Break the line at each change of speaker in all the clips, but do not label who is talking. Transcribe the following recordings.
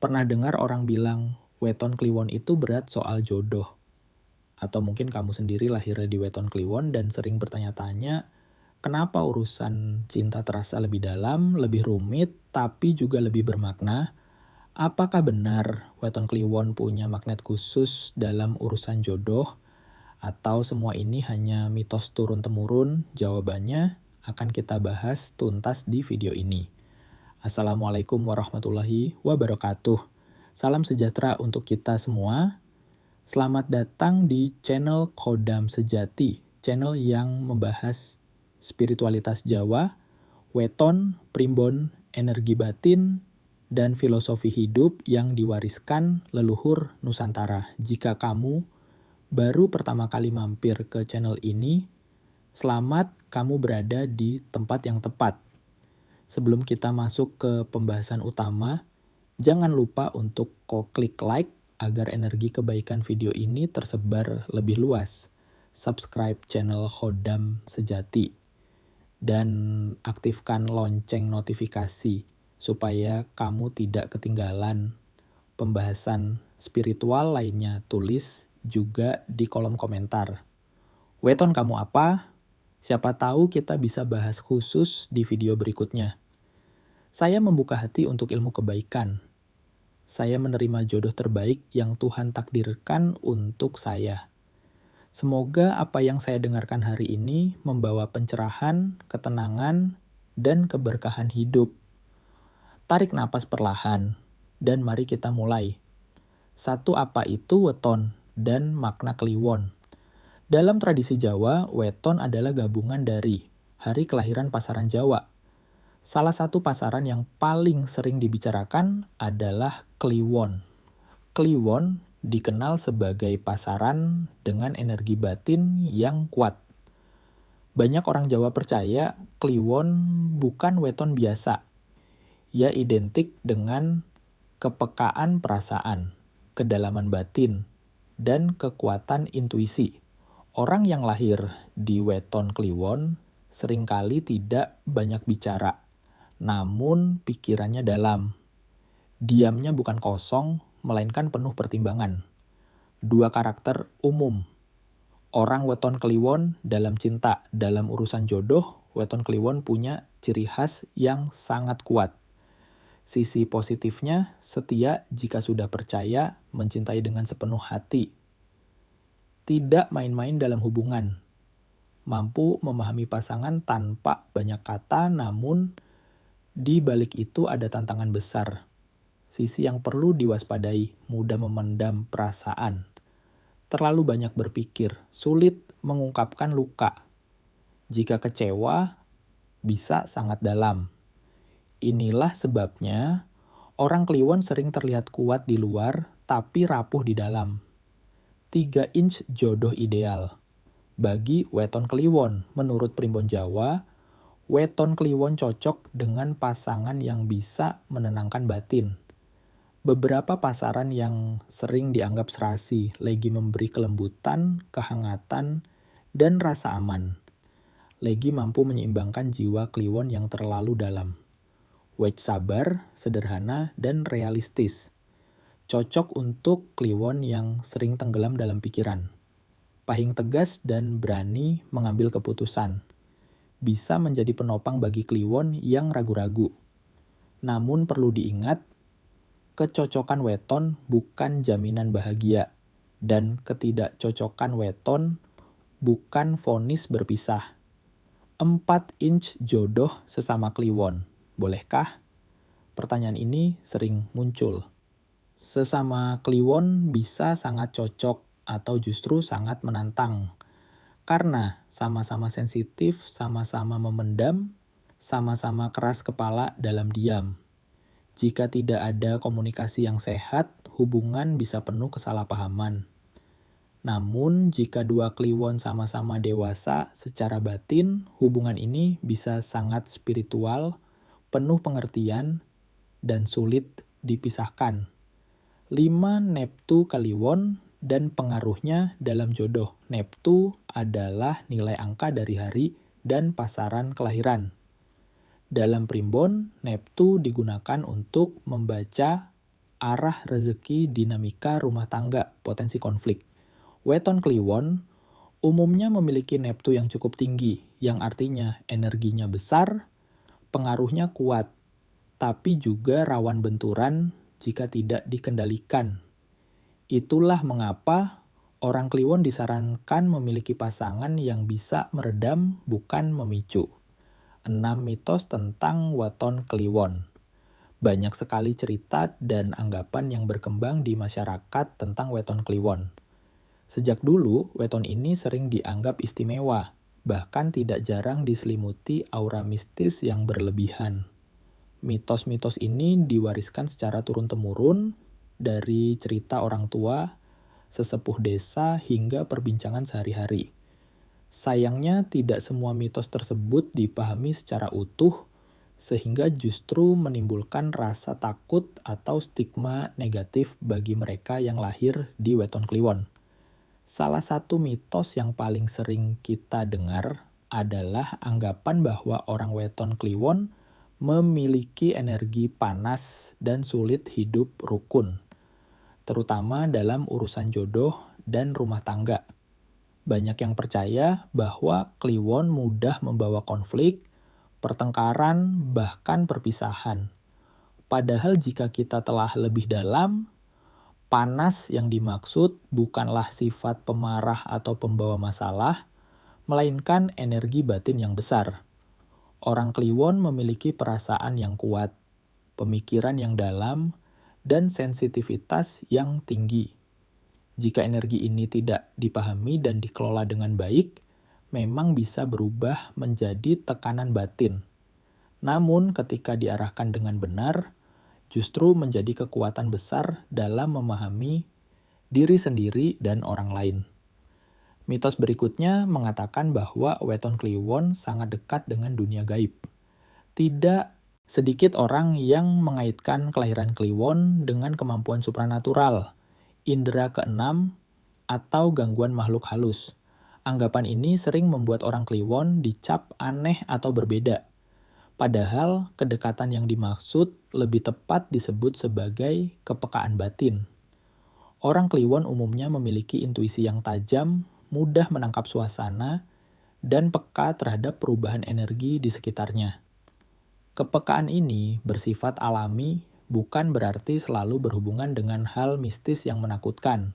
Pernah dengar orang bilang, weton kliwon itu berat soal jodoh. Atau mungkin kamu sendiri lahirnya di weton kliwon dan sering bertanya-tanya, kenapa urusan cinta terasa lebih dalam, lebih rumit, tapi juga lebih bermakna? Apakah benar weton kliwon punya magnet khusus dalam urusan jodoh? Atau semua ini hanya mitos turun-temurun? Jawabannya akan kita bahas tuntas di video ini. Assalamualaikum warahmatullahi wabarakatuh. Salam sejahtera untuk kita semua. Selamat datang di channel Kodam Sejati, channel yang membahas spiritualitas Jawa, weton, primbon, energi batin, dan filosofi hidup yang diwariskan leluhur Nusantara. Jika kamu baru pertama kali mampir ke channel ini, selamat kamu berada di tempat yang tepat. Sebelum kita masuk ke pembahasan utama, jangan lupa untuk klik like agar energi kebaikan video ini tersebar lebih luas. Subscribe channel Kodam Sejati. Dan aktifkan lonceng notifikasi supaya kamu tidak ketinggalan pembahasan spiritual lainnya. Tulis juga di kolom komentar. Weton kamu apa? Siapa tahu kita bisa bahas khusus di video berikutnya. Saya membuka hati untuk ilmu kebaikan. Saya menerima jodoh terbaik yang Tuhan takdirkan untuk saya. Semoga apa yang saya dengarkan hari ini membawa pencerahan, ketenangan, dan keberkahan hidup. Tarik napas perlahan, dan mari kita mulai. Satu, apa itu weton dan makna kliwon? Dalam tradisi Jawa, weton adalah gabungan dari hari kelahiran pasaran Jawa. Salah satu pasaran yang paling sering dibicarakan adalah kliwon. Kliwon dikenal sebagai pasaran dengan energi batin yang kuat. Banyak orang Jawa percaya kliwon bukan weton biasa. Ia identik dengan kepekaan perasaan, kedalaman batin, dan kekuatan intuisi. Orang yang lahir di weton kliwon seringkali tidak banyak bicara, namun pikirannya dalam. Diamnya bukan kosong, melainkan penuh pertimbangan. Dua karakter umum. Orang weton kliwon dalam cinta, dalam urusan jodoh, weton kliwon punya ciri khas yang sangat kuat. Sisi positifnya, setia jika sudah percaya, mencintai dengan sepenuh hati. Tidak main-main dalam hubungan. Mampu memahami pasangan tanpa banyak kata, namun di balik itu ada tantangan besar. Sisi yang perlu diwaspadai, mudah memendam perasaan. Terlalu banyak berpikir, sulit mengungkapkan luka. Jika kecewa, bisa sangat dalam. Inilah sebabnya orang kliwon sering terlihat kuat di luar, tapi rapuh di dalam. 3 inch jodoh ideal. Bagi weton kliwon, menurut primbon Jawa, weton kliwon cocok dengan pasangan yang bisa menenangkan batin. Beberapa pasaran yang sering dianggap serasi, lagi memberi kelembutan, kehangatan, dan rasa aman. Lagi mampu menyeimbangkan jiwa kliwon yang terlalu dalam. Wage sabar, sederhana, dan realistis. Cocok untuk kliwon yang sering tenggelam dalam pikiran. Pahing tegas dan berani mengambil keputusan. Bisa menjadi penopang bagi kliwon yang ragu-ragu. Namun perlu diingat, kecocokan weton bukan jaminan bahagia. Dan ketidakcocokan weton bukan vonis berpisah. 4 inch jodoh sesama kliwon. Bolehkah? Pertanyaan ini sering muncul. Sesama kliwon bisa sangat cocok atau justru sangat menantang. Karena sama-sama sensitif, sama-sama memendam, sama-sama keras kepala dalam diam. Jika tidak ada komunikasi yang sehat, hubungan bisa penuh kesalahpahaman. Namun, jika dua kliwon sama-sama dewasa secara batin, hubungan ini bisa sangat spiritual, penuh pengertian, dan sulit dipisahkan. 5 Neptu Kliwon dan pengaruhnya dalam jodoh. Neptu adalah nilai angka dari hari dan pasaran kelahiran. Dalam primbon, Neptu digunakan untuk membaca arah rezeki, dinamika rumah tangga, potensi konflik. Weton Kliwon umumnya memiliki neptu yang cukup tinggi, yang artinya energinya besar, pengaruhnya kuat, tapi juga rawan benturan jika tidak dikendalikan. Itulah mengapa orang Kliwon disarankan memiliki pasangan yang bisa meredam, bukan memicu. 6 mitos tentang weton Kliwon. Banyak sekali cerita dan anggapan yang berkembang di masyarakat tentang weton Kliwon. Sejak dulu, weton ini sering dianggap istimewa, bahkan tidak jarang diselimuti aura mistis yang berlebihan. Mitos-mitos ini diwariskan secara turun-temurun dari cerita orang tua, sesepuh desa, hingga perbincangan sehari-hari. Sayangnya, tidak semua mitos tersebut dipahami secara utuh, sehingga justru menimbulkan rasa takut atau stigma negatif bagi mereka yang lahir di weton Kliwon. Salah satu mitos yang paling sering kita dengar adalah anggapan bahwa orang weton Kliwon memiliki energi panas dan sulit hidup rukun, terutama dalam urusan jodoh dan rumah tangga. Banyak yang percaya bahwa Kliwon mudah membawa konflik, pertengkaran, bahkan perpisahan. Padahal jika kita telah lebih dalam, panas yang dimaksud bukanlah sifat pemarah atau pembawa masalah, melainkan energi batin yang besar. Orang Kliwon memiliki perasaan yang kuat, pemikiran yang dalam, dan sensitivitas yang tinggi. Jika energi ini tidak dipahami dan dikelola dengan baik, memang bisa berubah menjadi tekanan batin. Namun ketika diarahkan dengan benar, justru menjadi kekuatan besar dalam memahami diri sendiri dan orang lain. Mitos berikutnya mengatakan bahwa weton Kliwon sangat dekat dengan dunia gaib. Tidak sedikit orang yang mengaitkan kelahiran Kliwon dengan kemampuan supranatural, indera keenam, atau gangguan makhluk halus. Anggapan ini sering membuat orang Kliwon dicap aneh atau berbeda. Padahal kedekatan yang dimaksud lebih tepat disebut sebagai kepekaan batin. Orang Kliwon umumnya memiliki intuisi yang tajam, mudah menangkap suasana, dan peka terhadap perubahan energi di sekitarnya. Kepekaan ini bersifat alami, bukan berarti selalu berhubungan dengan hal mistis yang menakutkan.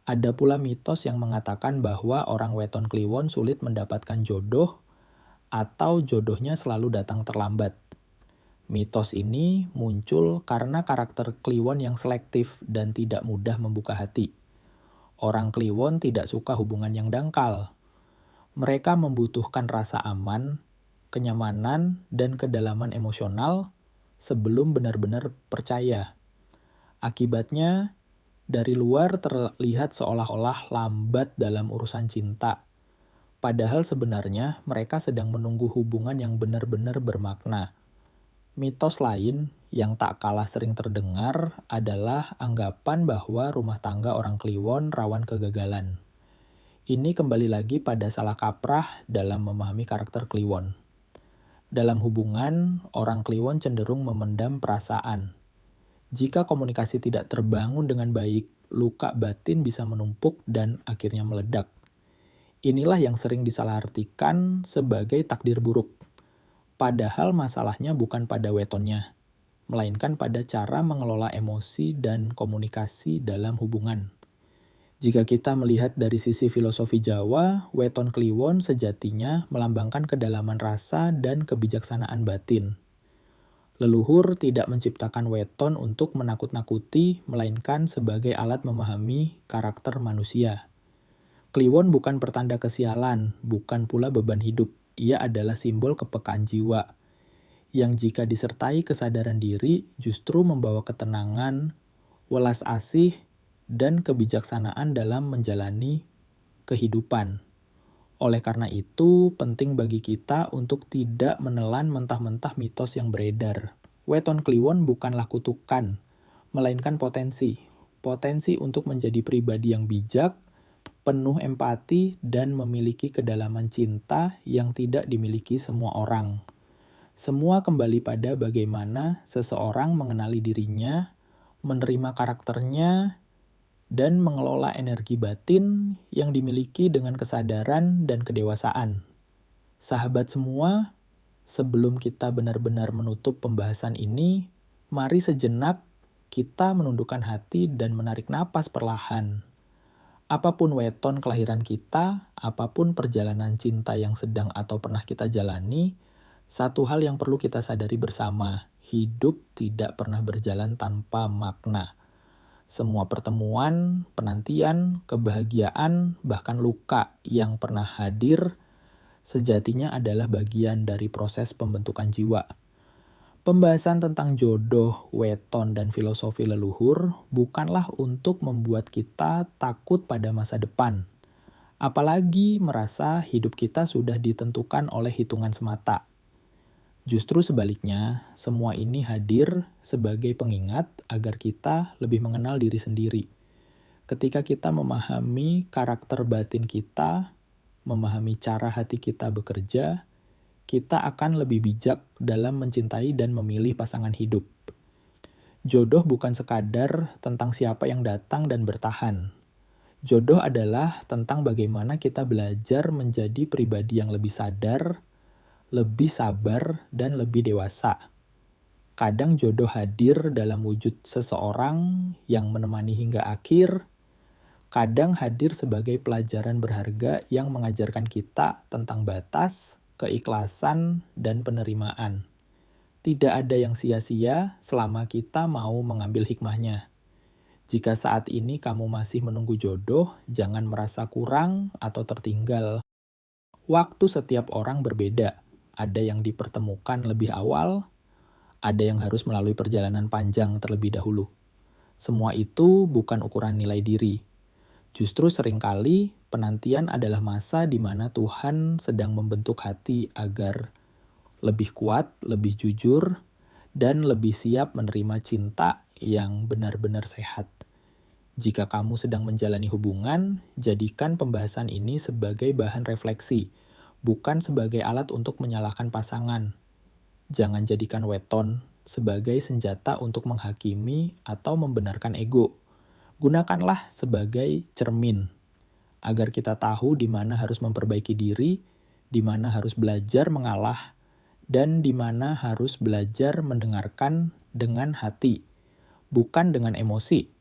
Ada pula mitos yang mengatakan bahwa orang weton Kliwon sulit mendapatkan jodoh atau jodohnya selalu datang terlambat. Mitos ini muncul karena karakter Kliwon yang selektif dan tidak mudah membuka hati. Orang Kliwon tidak suka hubungan yang dangkal. Mereka membutuhkan rasa aman, kenyamanan, dan kedalaman emosional sebelum benar-benar percaya. Akibatnya, dari luar terlihat seolah-olah lambat dalam urusan cinta. Padahal sebenarnya mereka sedang menunggu hubungan yang benar-benar bermakna. Mitos lain yang tak kalah sering terdengar adalah anggapan bahwa rumah tangga orang Kliwon rawan kegagalan. Ini kembali lagi pada salah kaprah dalam memahami karakter Kliwon. Dalam hubungan, orang Kliwon cenderung memendam perasaan. Jika komunikasi tidak terbangun dengan baik, luka batin bisa menumpuk dan akhirnya meledak. Inilah yang sering disalahartikan sebagai takdir buruk. Padahal masalahnya bukan pada wetonnya, melainkan pada cara mengelola emosi dan komunikasi dalam hubungan. Jika kita melihat dari sisi filosofi Jawa, weton Kliwon sejatinya melambangkan kedalaman rasa dan kebijaksanaan batin. Leluhur tidak menciptakan weton untuk menakut-nakuti, melainkan sebagai alat memahami karakter manusia. Kliwon bukan pertanda kesialan, bukan pula beban hidup. Ia adalah simbol kepekaan jiwa, yang jika disertai kesadaran diri justru membawa ketenangan, welas asih, dan kebijaksanaan dalam menjalani kehidupan. Oleh karena itu, penting bagi kita untuk tidak menelan mentah-mentah mitos yang beredar. Weton Kliwon bukanlah kutukan, melainkan potensi. Potensi untuk menjadi pribadi yang bijak, penuh empati, dan memiliki kedalaman cinta yang tidak dimiliki semua orang. Semua kembali pada bagaimana seseorang mengenali dirinya, menerima karakternya, dan mengelola energi batin yang dimiliki dengan kesadaran dan kedewasaan. Sahabat semua, sebelum kita benar-benar menutup pembahasan ini, mari sejenak kita menundukkan hati dan menarik napas perlahan. Apapun weton kelahiran kita, apapun perjalanan cinta yang sedang atau pernah kita jalani, satu hal yang perlu kita sadari bersama, hidup tidak pernah berjalan tanpa makna. Semua pertemuan, penantian, kebahagiaan, bahkan luka yang pernah hadir, sejatinya adalah bagian dari proses pembentukan jiwa. Pembahasan tentang jodoh, weton, dan filosofi leluhur bukanlah untuk membuat kita takut pada masa depan. Apalagi merasa hidup kita sudah ditentukan oleh hitungan semata. Justru sebaliknya, semua ini hadir sebagai pengingat agar kita lebih mengenal diri sendiri. Ketika kita memahami karakter batin kita, memahami cara hati kita bekerja, kita akan lebih bijak dalam mencintai dan memilih pasangan hidup. Jodoh bukan sekadar tentang siapa yang datang dan bertahan. Jodoh adalah tentang bagaimana kita belajar menjadi pribadi yang lebih sadar, lebih sabar, dan lebih dewasa. Kadang jodoh hadir dalam wujud seseorang yang menemani hingga akhir, kadang hadir sebagai pelajaran berharga yang mengajarkan kita tentang batas, keikhlasan, dan penerimaan. Tidak ada yang sia-sia selama kita mau mengambil hikmahnya. Jika saat ini kamu masih menunggu jodoh, jangan merasa kurang atau tertinggal. Waktu setiap orang berbeda. Ada yang dipertemukan lebih awal, ada yang harus melalui perjalanan panjang terlebih dahulu. Semua itu bukan ukuran nilai diri. Justru seringkali penantian adalah masa di mana Tuhan sedang membentuk hati agar lebih kuat, lebih jujur, dan lebih siap menerima cinta yang benar-benar sehat. Jika kamu sedang menjalani hubungan, jadikan pembahasan ini sebagai bahan refleksi, bukan sebagai alat untuk menyalahkan pasangan. Jangan jadikan weton sebagai senjata untuk menghakimi atau membenarkan ego. Gunakanlah sebagai cermin, agar kita tahu di mana harus memperbaiki diri, di mana harus belajar mengalah, dan di mana harus belajar mendengarkan dengan hati, bukan dengan emosi.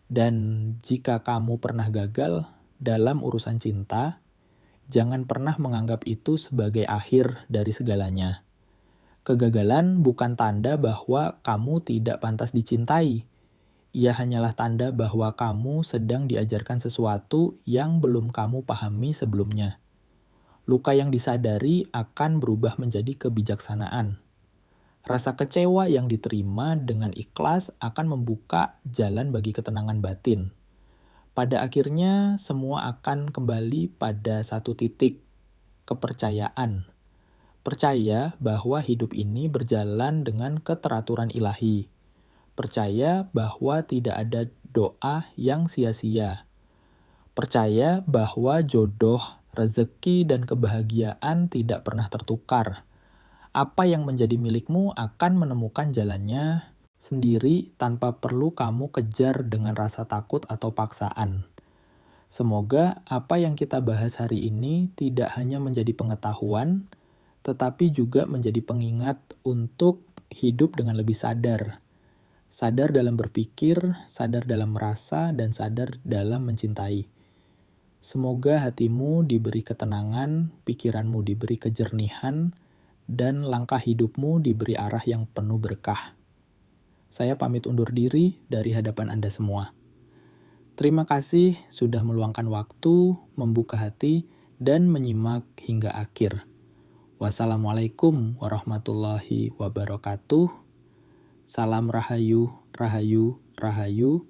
Dan jika kamu pernah gagal dalam urusan cinta, jangan pernah menganggap itu sebagai akhir dari segalanya. Kegagalan bukan tanda bahwa kamu tidak pantas dicintai. Ia hanyalah tanda bahwa kamu sedang diajarkan sesuatu yang belum kamu pahami sebelumnya. Luka yang disadari akan berubah menjadi kebijaksanaan. Rasa kecewa yang diterima dengan ikhlas akan membuka jalan bagi ketenangan batin. Pada akhirnya, semua akan kembali pada satu titik, kepercayaan. Percaya bahwa hidup ini berjalan dengan keteraturan ilahi. Percaya bahwa tidak ada doa yang sia-sia. Percaya bahwa jodoh, rezeki, dan kebahagiaan tidak pernah tertukar. Apa yang menjadi milikmu akan menemukan jalannya sendiri tanpa perlu kamu kejar dengan rasa takut atau paksaan. Semoga apa yang kita bahas hari ini tidak hanya menjadi pengetahuan, tetapi juga menjadi pengingat untuk hidup dengan lebih sadar. Sadar dalam berpikir, sadar dalam merasa, dan sadar dalam mencintai. Semoga hatimu diberi ketenangan, pikiranmu diberi kejernihan, dan langkah hidupmu diberi arah yang penuh berkah. Saya pamit undur diri dari hadapan Anda semua. Terima kasih sudah meluangkan waktu, membuka hati, dan menyimak hingga akhir. Wassalamualaikum warahmatullahi wabarakatuh. Salam rahayu, rahayu, rahayu.